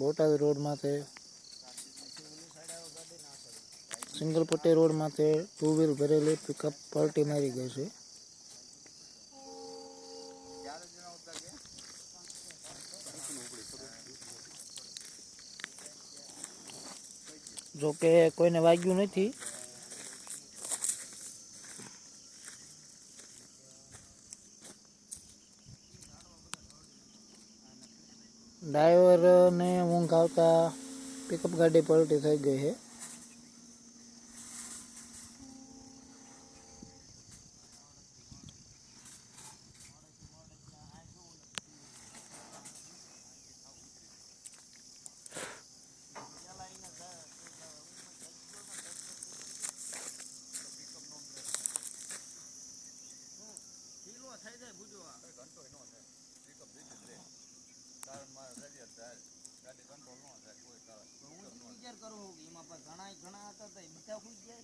Botad road माथे single पट्टी road माथे 2 व्हील भरेली पिकअप पलटी मारी गई है। जो के कोईने वाग्यु नहीं। ड्राइवर ने ऊँघ आवता पिकअप गाड़ी पलटी थई गई है। વિચાર કરવો કે એમાં ઘણા હતા બધા